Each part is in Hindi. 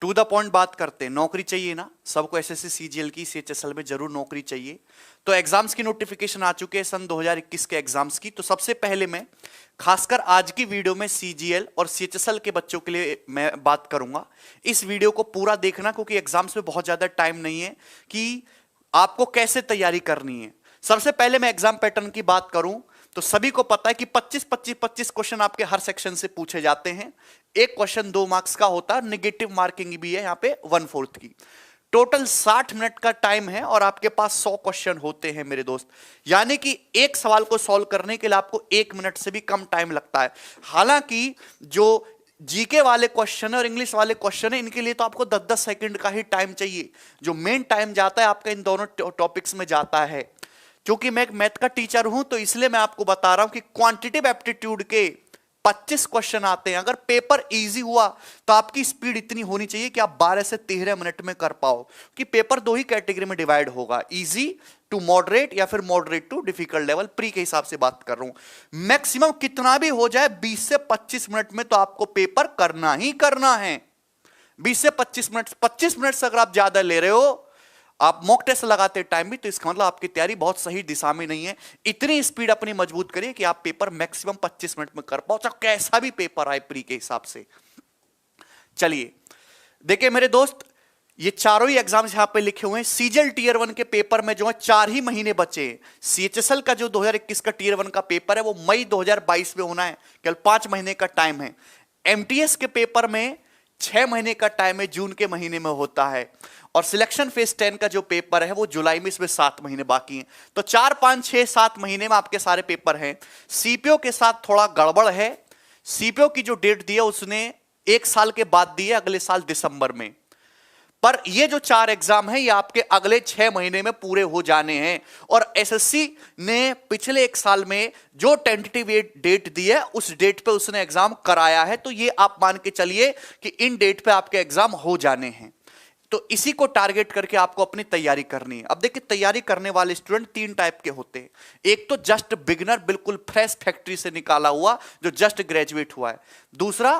टू द पॉइंट बात करते हैं। नौकरी चाहिए ना सबको, एसएससी सीजीएल की, सीएचएसएल में जरूर नौकरी चाहिए। तो एग्जाम्स की नोटिफिकेशन आ चुके हैं सन 2021 के एग्जाम्स की। तो सबसे पहले मैं खासकर आज की वीडियो में सीजीएल और सीएचएसएल के बच्चों के लिए मैं बात करूंगा। इस वीडियो को पूरा देखना क्योंकि एग्जाम्स में बहुत ज्यादा टाइम नहीं है कि आपको कैसे तैयारी करनी है। सबसे पहले मैं एग्जाम पैटर्न की बात करूं तो सभी को पता है कि 25 क्वेश्चन आपके हर सेक्शन से पूछे जाते हैं। एक क्वेश्चन 2 मार्क्स का होता है, नेगेटिव मार्किंग भी है यहां पे 1/4 की। टोटल 60 मिनट का टाइम है और आपके पास 100 क्वेश्चन होते हैं मेरे दोस्त। यानी कि एक सवाल को सॉल्व करने के लिए आपको 1 मिनट से भी कम टाइम लगता है। हालांकि जो जीके वाले क्वेश्चन है और इंग्लिश वाले क्वेश्चन है इनके लिए तो आपको 10-10 सेकंड का ही टाइम चाहिए। जो मेन टाइम जाता है आपका इन दोनों टॉपिक्स में जाता है। क्योंकि मैं एक मैथ का टीचर हूं तो इसलिए मैं आपको बता रहा हूं कि क्वांटिटेटिव एप्टीट्यूड के 25 क्वेश्चन आते हैं। अगर पेपर इजी हुआ तो आपकी स्पीड इतनी होनी चाहिए कि आप 12 से 13 मिनट में कर पाओ। कि पेपर 2 ही कैटेगरी में डिवाइड होगा, इजी टू मॉडरेट या फिर moderate to difficult level. Pre के हिसाब से बात कर रहा हूं। मैक्सिमम कितना भी हो जाए 20 से 25 मिनट में तो आपको पेपर करना ही करना है। 20 से 25 मिनट, 25 मिनट से अगर आप ज्यादा ले रहे हो, आप मॉक टेस्ट लगाते टाइम भी, तो इसका मतलब आपकी तैयारी बहुत सही दिशा में नहीं है। इतनी स्पीड अपनी मजबूत करिए कि आप पेपर मैक्सिमम 25 मिनट में कर पाओ, चाहे कैसा भी पेपर आए प्री के हिसाब से। चलिए देखिए मेरे दोस्त, ये चारों ही एग्जाम्स यहां पे लिखे हुए हैं। सीजीएल टीयर 1 के पेपर में जो है 4 ही महीने बचे हैं। सीएचएसएल का जो 2021 का टीयर 1 का पेपर है वो मई 2022 में होना है, केवल 5 महीने का टाइम है। एमटीएस के पेपर में 6 महीने का टाइम है, जून के महीने में होता है। और सिलेक्शन फेज 10 का जो पेपर है वो जुलाई में, इसमें 7 महीने बाकी हैं। तो 4, 5, 6, 7 महीने में आपके सारे पेपर हैं। सीपीओ के साथ थोड़ा गड़बड़ है। सीपीओ की जो डेट दी है उसने 1 साल के बाद दी है, अगले साल दिसंबर में। पर ये जो 4 एग्जाम है ये आपके अगले 6 महीने में पूरे हो जाने हैं। और एसएससी ने पिछले 1 साल में जो टेंटेटिव डेट दी है उस डेट पे उसने एग्जाम कराया है। तो ये आप मान के चलिए कि इन डेट पे आपके एग्जाम हो जाने हैं। तो इसी को टारगेट करके आपको अपनी तैयारी करनी है। अब देखिए तैयारी करने वाले स्टूडेंट 3 टाइप के होते हैं। एक तो जस्ट बिगिनर, बिल्कुल फ्रेश फैक्ट्री से निकाला हुआ जो जस्ट ग्रेजुएट हुआ है। दूसरा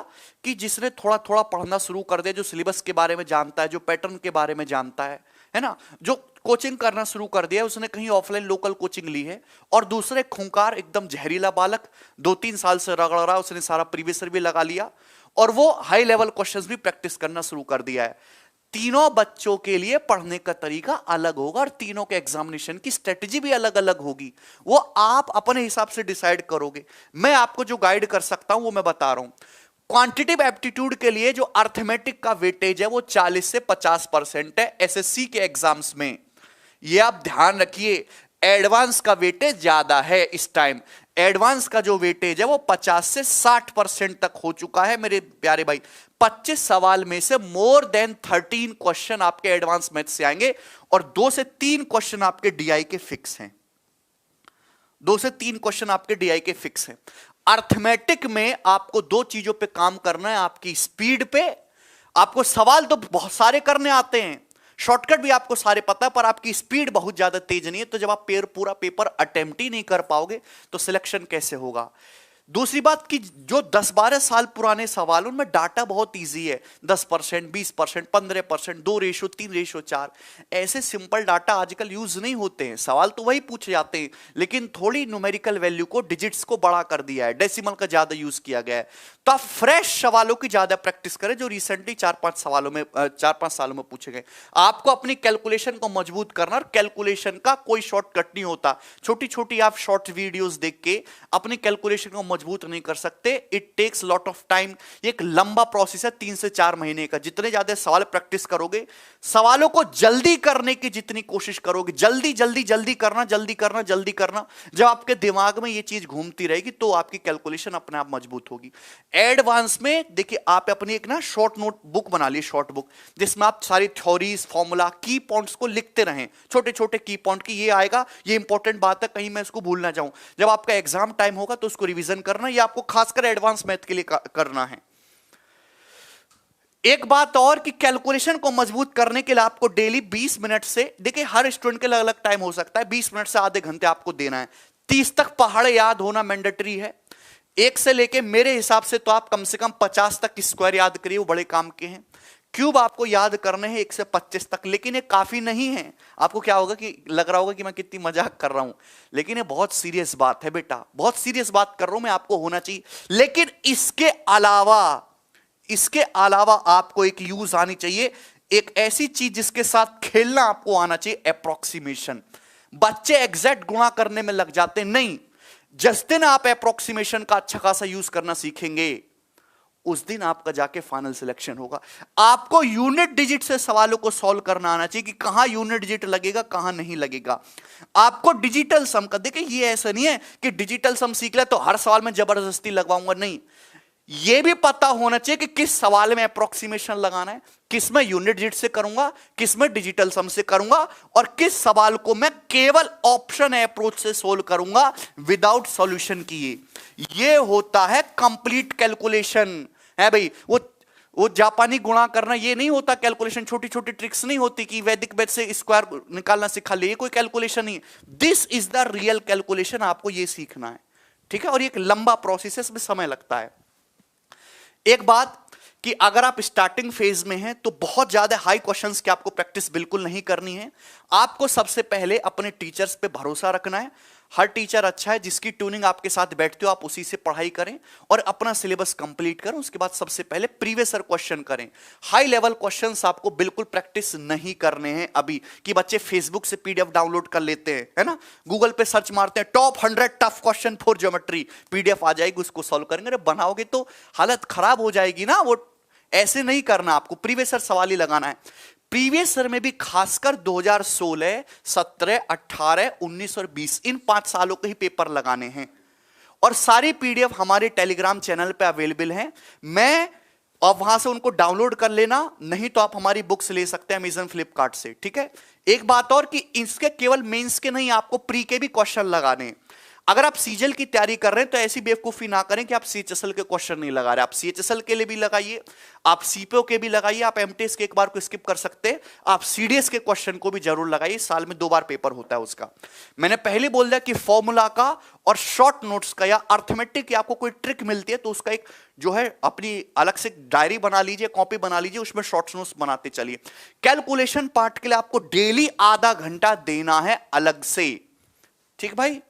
कि जिसने थोड़ा थोड़ा पढ़ना शुरू कर दिया, जो सिलेबस के बारे में जानता है, जो पैटर्न के बारे में जानता है ना, जो कोचिंग करना शुरू कर दिया, उसने कहीं ऑफलाइन लोकल कोचिंग ली है। और दूसरे खूंखार एकदम जहरीला बालक 2-3 साल से रगड़ रहा, उसने सारा प्रीवियस ईयर भी लगा लिया और वो हाई लेवल क्वेश्चंस भी प्रैक्टिस करना शुरू कर दिया है। तीनों बच्चों के लिए पढ़ने का तरीका अलग होगा और तीनों के एग्जामिनेशन की स्ट्रेटजी भी अलग अलग होगी। वो आप अपने हिसाब से डिसाइड करोगे। मैं आपको जो गाइड कर सकता हूं वो मैं बता रहा हूं। क्वांटिटेटिव एप्टीट्यूड के लिए जो अर्थमेटिक का वेटेज है वो 40 से 50% है एसएससी के एग्जाम्स में। ये आप ध्यान रखिए। एडवांस का वेटेज ज्यादा है इस टाइम। एडवांस का जो वेटेज है वो 50 से 60% तक हो चुका है मेरे प्यारे भाई। 25 सवाल में से मोर देन 13 क्वेश्चन आपके एडवांस मैथ से आएंगे और 2 से 3 क्वेश्चन आपके डीआई के फिक्स हैं। 2 से 3 क्वेश्चन आपके डीआई के फिक्स हैं। अर्थमेटिक में आपको 2 चीजों पे काम करना है, आपकी स्पीड पे। आपको सवाल तो बहुत सारे करने आते हैं, शॉर्टकट भी आपको सारे पता है, पर आपकी स्पीड बहुत ज्यादा तेज नहीं है। तो जब आप पूरा पेपर अटेम्प्ट ही नहीं कर पाओगे तो सिलेक्शन कैसे होगा। दूसरी बात कि जो 10-12 साल पुराने सवाल उनमें डाटा बहुत इजी है। 10%, 20%, 15%, 2:3, 3:4 ऐसे सिंपल डाटा आजकल यूज नहीं होते हैं। सवाल तो वही पूछे जाते हैं लेकिन थोड़ी न्यूमेरिकल वैल्यू को, डिजिट्स को बड़ा कर दिया है, डेसिमल का ज्यादा यूज किया गया है। तो आप फ्रेश सवालों की ज्यादा प्रैक्टिस करें जो रिसेंटली 4-5 सालों में पूछे गए। आपको अपनी कैलकुलेशन को मजबूत करना, और कैलकुलेशन का कोई शॉर्टकट नहीं होता। छोटी छोटी आप शॉर्ट वीडियोस देख के अपनी कैलकुलेशन को मजबूत नहीं कर सकते। It takes lot of time. एक लंबा प्रोसेस है 3 से 4 महीने का। जितने ज्यादा सवाल प्रैक्टिस करोगे, सवालों को जल्दी करने की जितनी कोशिश करोगे, जल्दी जल्दी जल्दी करना, जल्दी करना, जल्दी करना, जब आपके दिमाग में ये चीज घूमती रहेगी तो आपकी कैलकुलेशन अपने आप मजबूत होगी। एडवांस में देखिए आप अपनी एक ना शॉर्ट नोट बुक बना ली, शॉर्ट बुक, जिसमें आप सारी थ्योरीज, फॉर्मूला, की पॉइंट्स को लिखते रहें। छोटे छोटे की पॉइंट की ये आएगा, ये इंपॉर्टेंट बात है, कहीं मैं इसको भूल ना जाऊं। जब आपका एग्जाम टाइम होगा तो उसको रिवीजन करना। ये आपको खासकर एडवांस मैथ के लिए करना है। एक बात और कि कैलकुलेशन को मजबूत करने के लिए आपको डेली 20 मिनट से, देखिए हर स्टूडेंट के अलग अलग टाइम हो सकता है, 20 मिनट से आधे घंटे आपको देना है। 30 तक पहाड़ याद होना मैंडेटरी है। 1 से लेके मेरे हिसाब से तो आप कम से कम 50 तक स्क्वायर याद करिए, वो बड़े काम के हैं। क्यूब आपको याद करने हैं 1 से 25 तक, लेकिन ये काफी नहीं है। आपको क्या होगा कि लग रहा होगा कि मैं कितनी मजाक कर रहा हूं, लेकिन ये बहुत सीरियस बात है बेटा, बहुत सीरियस बात कर रहा हूं मैं, आपको होना चाहिए। लेकिन इसके अलावा आपको एक यूज आनी चाहिए, एक ऐसी चीज जिसके साथ खेलना आपको आना चाहिए, अप्रोक्सीमेशन। बच्चे एग्जैक्ट गुणा करने में लग जाते नहीं, जिस दिन आप अप्रोक्सीमेशन का अच्छा खासा यूज करना सीखेंगे उस दिन आपका जाके फाइनल सिलेक्शन होगा। आपको यूनिट डिजिट से सवालों को सॉल्व करना आना चाहिए कि कहां यूनिट डिजिट लगेगा कहां नहीं लगेगा। आपको डिजिटल सम का, देखिए ये ऐसा नहीं है कि डिजिटल सम सीख ले तो हर सवाल में जबरदस्ती लगवाऊंगा, नहीं, यह भी पता होना चाहिए कि किस सवाल में अप्रोक्सीमेशन लगाना है, किस में यूनिट डिजिट से करूंगा, किस में डिजिटल सम से करूंगा, और किस सवाल को मैं केवल ऑप्शन अप्रोच से सोल्व करूंगा विदाउट सॉल्यूशन किए। यह होता है कंप्लीट कैलकुलेशन है भाई। वो जापानी गुणा करना ये नहीं होता कैलकुलेशन, छोटी छोटी ट्रिक्स नहीं होती कि वैदिक मैथ से स्क्वायर निकालना सिखा ले, ये कोई कैलकुलेशन नहीं। This is the real calculation, आपको ये सीखना है, ठीक है। और ये एक लंबा प्रोसेस है, इसमें समय लगता है। एक बात कि अगर आप स्टार्टिंग फेज में हैं तो बहुत ज्यादा हाई क्वेश्चंस की आपको प्रैक्टिस बिल्कुल नहीं करनी है। आपको सबसे पहले अपने टीचर्स पे भरोसा रखना है। हर टीचर अच्छा है, जिसकी ट्यूनिंग आपके साथ बैठते हो आप उसी से पढ़ाई करें और अपना सिलेबस कंप्लीट करें। उसके बाद सबसे पहले प्रीवियस ईयर क्वेश्चन करें। हाई लेवल क्वेश्चंस आपको बिल्कुल प्रैक्टिस नहीं करने हैं अभी, कि बच्चे फेसबुक से पीडीएफ डाउनलोड कर लेते हैं, है ना, गूगल पे सर्च मारते हैं top 100 tough question for geometry, PDF आ जाएगी, उसको सॉल्व करेंगे। अरे बनाओगे तो हालत खराब हो जाएगी ना, वो ऐसे नहीं करना, आपको प्रीवियस ईयर सवाल ही लगाना है। प्रीवियस ईयर में भी खासकर 2016, 17, 18, 19 और 20 इन 5 सालों के ही पेपर लगाने हैं। और सारी पीडीएफ हमारे टेलीग्राम चैनल पे अवेलेबल हैं। मैं और वहां से उनको डाउनलोड कर लेना, नहीं तो आप हमारी बुक्स ले सकते हैं अमेजन फ्लिपकार्ट से, ठीक है। एक बात और कि इसके केवल मेंस के नहीं, आपको प्री के भी क्वेश्चन लगाने हैं। अगर आप सीजीएल की तैयारी कर रहे हैं तो ऐसी बेवकूफी ना करें कि आप सीएचएसएल के क्वेश्चन नहीं लगा रहे। आप सीएचएसएल के लिए भी लगाइए, आप सीपीओ के भी लगाइए, आप एमटीएस के एक बार को स्किप कर सकते हैं, आप सीडीएस के क्वेश्चन को भी जरूर लगाइए। साल में 2 बार पेपर होता है उसका। मैंने पहले बोल दिया कि फॉर्मूला का और शॉर्ट नोट्स का या अर्थमेटिक की आपको कोई ट्रिक मिलती है तो उसका एक जो है अपनी अलग से डायरी बना लीजिए, कॉपी बना लीजिए, उसमें शॉर्ट नोट्स बनाते चलिए। कैलकुलेशन पार्ट के लिए आपको डेली आधा घंटा देना है अलग से, ठीक भाई।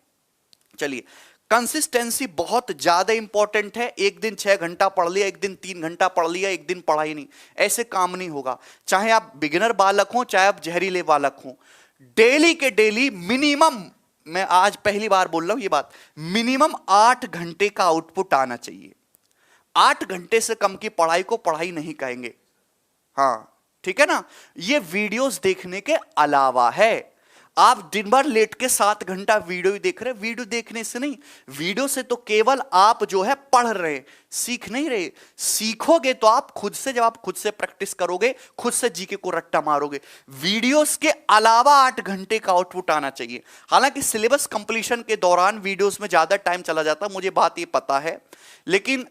चलिए, कंसिस्टेंसी बहुत ज्यादा इंपॉर्टेंट है। एक दिन 6 घंटा पढ़ लिया, एक दिन 3 घंटा पढ़ लिया, एक दिन पढ़ा ही नहीं, ऐसे काम नहीं होगा। चाहे आप बिगिनर बालक हो, चाहे आप जहरीले बालक हो, डेली के डेली मिनिमम, मैं आज पहली बार बोल रहा हूं ये बात, मिनिमम 8 घंटे का आउटपुट आना चाहिए। 8 घंटे से कम की पढ़ाई को पढ़ाई नहीं कहेंगे, हाँ ठीक है ना। ये वीडियोस देखने के अलावा है। आप दिन भर लेट के 7 घंटा वीडियो ही देख रहे हैं, वीडियो देखने से नहीं, वीडियो से तो केवल आप जो है पढ़ रहे, सीख नहीं रहे। सीखोगे तो आप खुद से, जब आप खुद से प्रैक्टिस करोगे, खुद से जीके को रट्टा मारोगे। वीडियोस के अलावा 8 घंटे का आउटपुट आना चाहिए। हालांकि सिलेबस कंप्लीशन के दौरान वीडियोस में ज्यादा टाइम चला जाता, मुझे बात ये पता है, लेकिन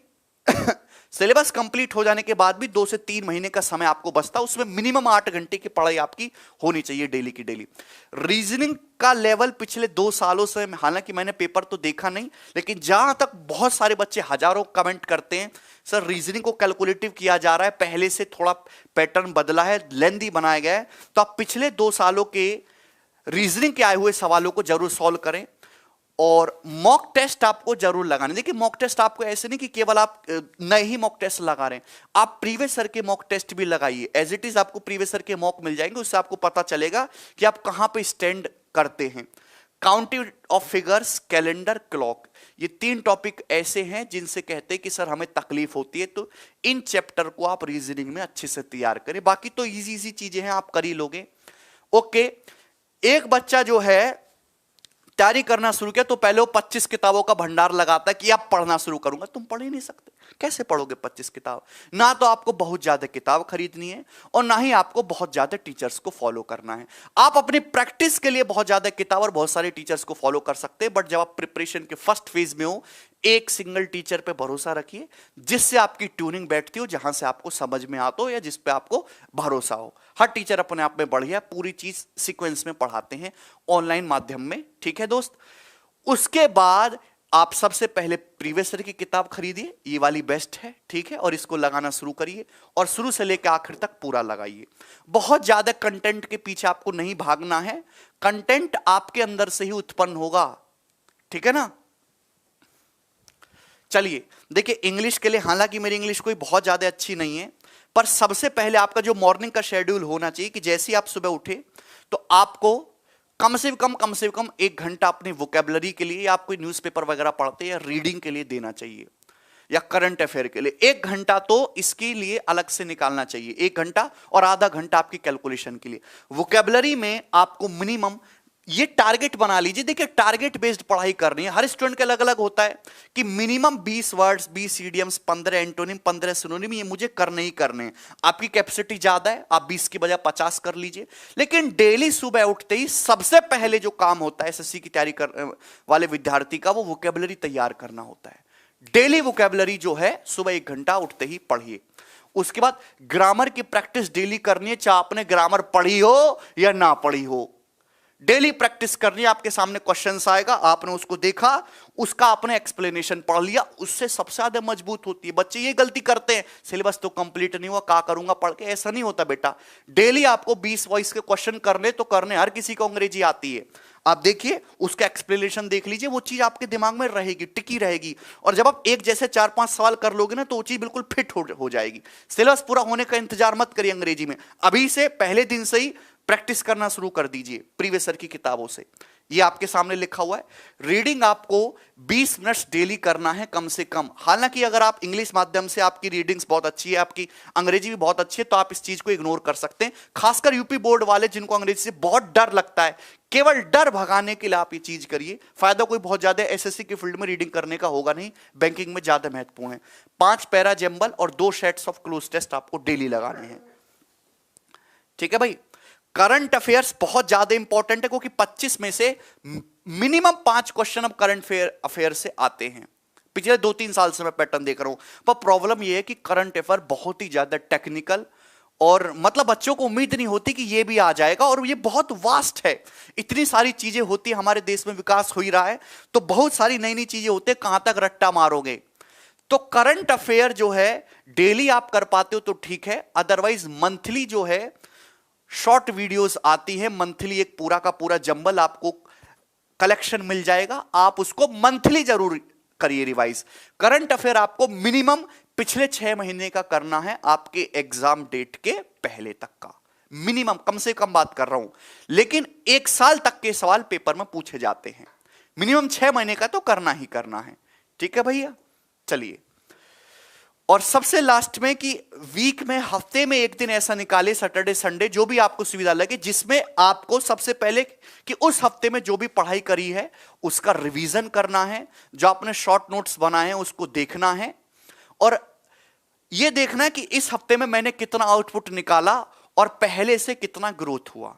सिलेबस कंप्लीट हो जाने के बाद भी 2 से 3 महीने का समय आपको बचता, उसमें मिनिमम 8 घंटे की पढ़ाई आपकी होनी चाहिए डेली की डेली। रीजनिंग का लेवल पिछले 2 सालों से, हालांकि मैंने पेपर तो देखा नहीं, लेकिन जहां तक बहुत सारे बच्चे हजारों कमेंट करते हैं, सर रीजनिंग को कैलकुलेटिव किया जा रहा है, पहले से थोड़ा पैटर्न बदला है, लेंथी बनाया गया है, तो आप पिछले 2 सालों के रीजनिंग के आए हुए सवालों को जरूर सॉल्व करें। और मॉक टेस्ट आपको जरूर लगाने। देखिए मॉक टेस्ट आपको ऐसे नहीं कि केवल आप नए ही मॉक टेस्ट लगा रहे हैं, आप प्रीवियस ईयर के मॉक टेस्ट भी लगाइए। एज इट इज आपको प्रीवियस ईयर के मॉक मिल जाएंगे, उससे आपको पता चलेगा कि आप कहां पे स्टैंड करते हैं। Counting of figures, calendar, clock, ये 3 टॉपिक ऐसे हैं जिनसे कहते हैं कि सर हमें तकलीफ होती है, तो इन चैप्टर को आप रीजनिंग में अच्छे से तैयार करें। बाकी तो इजी इजी चीजें हैं, आप कर ही लोगे। ओके, एक बच्चा जो है तैयारी करना शुरू किया तो पहले वो 25 किताबों का भंडार लगाता है कि अब पढ़ना शुरू करूंगा। तुम पढ़ ही नहीं सकते, कैसे पढ़ोगे 25 किताब? ना तो आपको बहुत ज्यादा किताब खरीदनी है और ना ही आपको बहुत ज्यादा टीचर्स को फॉलो करना है। आप अपनी प्रैक्टिस के लिए बहुत ज्यादा किताब और बहुत सारे टीचर्स को फॉलो कर सकते हैं, बट जब आप प्रिपरेशन के फर्स्ट फेज में हो, एक सिंगल टीचर पे भरोसा रखिए जिससे आपकी ट्यूनिंग बैठती हो, जहां से आपको समझ में आता हो या जिस पे आपको भरोसा हो। हर टीचर अपने आप में बढ़िया, पूरी चीज सीक्वेंस में पढ़ाते हैं ऑनलाइन माध्यम में, ठीक है दोस्त। उसके बाद आप सबसे पहले प्रीवियस ईयर की किताब खरीदिए, ये वाली बेस्ट है, ठीक है, और इसको लगाना शुरू करिए और शुरू से लेकर आखिर तक पूरा लगाइए। बहुत ज्यादा कंटेंट के पीछे आपको नहीं भागना है, कंटेंट आपके अंदर से ही उत्पन्न होगा, ठीक है ना। चलिए देखिए, इंग्लिश के लिए हालांकि मेरी इंग्लिश कोई बहुत ज्यादा अच्छी नहीं है, पर सबसे पहले आपका जो मॉर्निंग का शेड्यूल होना चाहिए कि जैसे ही आप सुबह उठे तो आपको कम से कम 1 घंटा अपनी वोकेबलरी के लिए, या आप कोई न्यूज़पेपर वगैरह पढ़ते हैं या रीडिंग के लिए देना चाहिए, या करंट अफेयर के लिए 1 घंटा तो इसके लिए अलग से निकालना चाहिए। 1 घंटा और आधा घंटा आपकी कैलकुलेशन के लिए। वोकेबलरी में आपको मिनिमम ये टारगेट बना लीजिए। देखिए, टारगेट बेस्ड पढ़ाई करनी है, हर स्टूडेंट का अलग अलग होता है कि minimum 20 words, 20 idioms, 15 antonym, 15 synonym, ये मुझे करने ही करने हैं। आपकी कैपेसिटी ज्यादा है, आप 20 की बजाय 50 कर लीजिए। लेकिन डेली सुबह उठते ही सबसे पहले जो काम होता है एसएससी की तैयारी करने वाले विद्यार्थी का, वो वोकेबलरी तैयार करना होता है। डेली वोकेबलरी जो है सुबह 1 घंटा उठते ही पढ़िए। उसके बाद ग्रामर की प्रैक्टिस डेली करनी है, चाहे आपने ग्रामर पढ़ी हो या ना पढ़ी हो, डेली प्रैक्टिस करनी है। आपके सामने क्वेश्चंस आएगा, आपने उसको देखा, उसका आपने एक्सप्लेनेशन पढ़ लिया, उससे सबसे ज्यादा मजबूत होती है। बच्चे ये गलती करते हैं, सिलेबस तो कंप्लीट नहीं हुआ, क्या करूंगा पढ़ के, ऐसा नहीं होता बेटा। डेली आपको 20 वॉइस के क्वेश्चन करने तो करने, हर किसी को अंग्रेजी आती है। आप देखिए, उसका एक्सप्लेनेशन देख लीजिए, वो चीज आपके दिमाग में रहेगी, टिकी रहेगी। और जब आप एक जैसे 4-5 सवाल कर लोगे ना, तो वो चीज बिल्कुल फिट हो जाएगी। सिलेबस पूरा होने का इंतजार मत करिए अंग्रेजी में, अभी से पहले दिन से ही प्रैक्टिस करना शुरू कर दीजिए प्रीवियस ईयर की किताबों से। ये आपके सामने लिखा हुआ है। रीडिंग आपको 20 मिनट्स डेली करना है कम से कम। हालांकि अगर आप इंग्लिश माध्यम से, आपकी रीडिंग्स बहुत अच्छी है, आपकी अंग्रेजी भी बहुत अच्छी है, तो आप इस चीज को इग्नोर कर सकते हैं। खासकर यूपी बोर्ड वाले जिनको अंग्रेजी से बहुत डर लगता है, केवल डर भगाने के लिए आप ये चीज करिए। फायदा कोई बहुत ज्यादा एसएससी की फील्ड में रीडिंग करने का होगा नहीं, बैंकिंग में ज्यादा महत्वपूर्ण है। 5 पैरा जंबल और 2 सेट्स ऑफ क्लोज टेस्ट आपको डेली लगाने हैं, ठीक है भाई। करंट अफेयर्स बहुत ज्यादा इंपॉर्टेंट है, क्योंकि 25 में से मिनिमम 5 क्वेश्चन अब करंट अफेयर से आते हैं। पिछले 2-3 साल से मैं पैटर्न देख रहा हूं। पर प्रॉब्लम यह है कि करंट अफेयर बहुत ही ज्यादा टेक्निकल, और मतलब बच्चों को उम्मीद नहीं होती कि ये भी आ जाएगा, और ये बहुत वास्ट है। इतनी सारी चीजें होती है, हमारे देश में विकास हो ही रहा है, तो बहुत सारी नई नई चीजें होती है, कहां तक रट्टा मारोगे। तो करंट अफेयर जो है डेली आप कर पाते हो तो ठीक है, अदरवाइज मंथली जो है शॉर्ट वीडियोस आती है। मंथली एक पूरा का पूरा जंबल आपको कलेक्शन मिल जाएगा, आप उसको मंथली जरूर करिए रिवाइज। करंट अफेयर आपको मिनिमम पिछले 6 महीने का करना है, आपके एग्जाम डेट के पहले तक का मिनिमम, कम से कम बात कर रहा हूं। लेकिन 1 साल तक के सवाल पेपर में पूछे जाते हैं, मिनिमम 6 महीने का तो करना ही करना है, ठीक है भैया। चलिए, और सबसे लास्ट में कि वीक में, हफ्ते में 1 दिन ऐसा निकाले, सैटरडे संडे, जो भी आपको सुविधा लगे, जिसमें आपको सबसे पहले कि उस हफ्ते में जो भी पढ़ाई करी है उसका रिवीजन करना है, जो आपने शॉर्ट नोट्स बनाए हैं उसको देखना है, और यह देखना है कि इस हफ्ते में मैंने कितना आउटपुट निकाला और पहले से कितना ग्रोथ हुआ,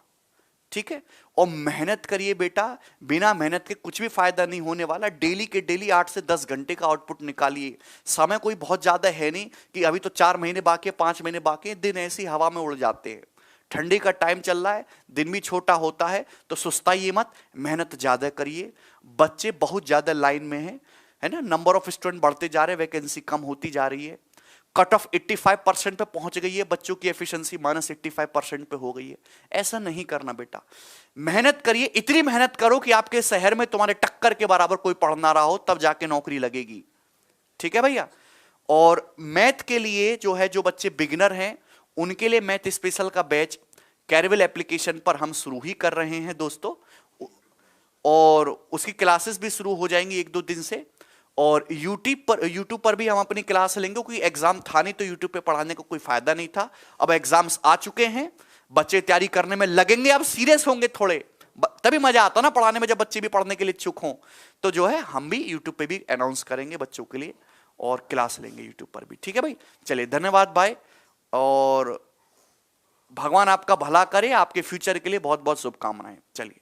ठीक है। और मेहनत करिए बेटा, बिना मेहनत के कुछ भी फायदा नहीं होने वाला। डेली के डेली 8 से 10 घंटे का आउटपुट निकालिए। समय कोई बहुत ज्यादा है नहीं कि अभी तो 4 महीने बाकी है, 5 महीने बाकी है, दिन ऐसी हवा में उड़ जाते हैं। ठंडी का टाइम चल रहा है, दिन भी छोटा होता है, तो सुस्ताइए मत, मेहनत ज्यादा करिए। बच्चे बहुत ज्यादा लाइन में है ना, नंबर ऑफ स्टूडेंट बढ़ते जा रहे हैं, वैकेंसी कम होती जा रही है। कट ऑफ 85% पे पहुंच गई है, बच्चों की एफिशिएंसी -85% पे हो गई है। ऐसा नहीं करना बेटा, मेहनत करिए। इतनी मेहनत करो कि आपके शहर में तुम्हारे टक्कर के बराबर कोई पढ़ ना रहा हो, तब जाके नौकरी लगेगी, ठीक है भैया। और मैथ के लिए जो है, जो बच्चे बिगिनर हैं उनके लिए मैथ स्पेशल का बैच कैरवेल एप्लीकेशन पर हम शुरू ही कर रहे हैं दोस्तों, और उसकी क्लासेस भी शुरू हो जाएंगी 1-2 दिन से। और यूट्यूब पर भी हम अपनी क्लास लेंगे, क्योंकि एग्जाम था नहीं तो यूट्यूब पे पढ़ाने का कोई फायदा नहीं था। अब एग्जाम्स आ चुके हैं, बच्चे तैयारी करने में लगेंगे, अब सीरियस होंगे थोड़े, तभी मजा आता ना पढ़ाने में, जब बच्चे भी पढ़ने के लिए इच्छुक हों। तो जो है हम भी यूट्यूब पे भी अनाउंस करेंगे बच्चों के लिए, और क्लास लेंगे यूट्यूब पर भी, ठीक है भाई। चलिए, धन्यवाद भाई, और भगवान आपका भला करे, आपके फ्यूचर के लिए बहुत बहुत शुभकामनाएं। चलिए।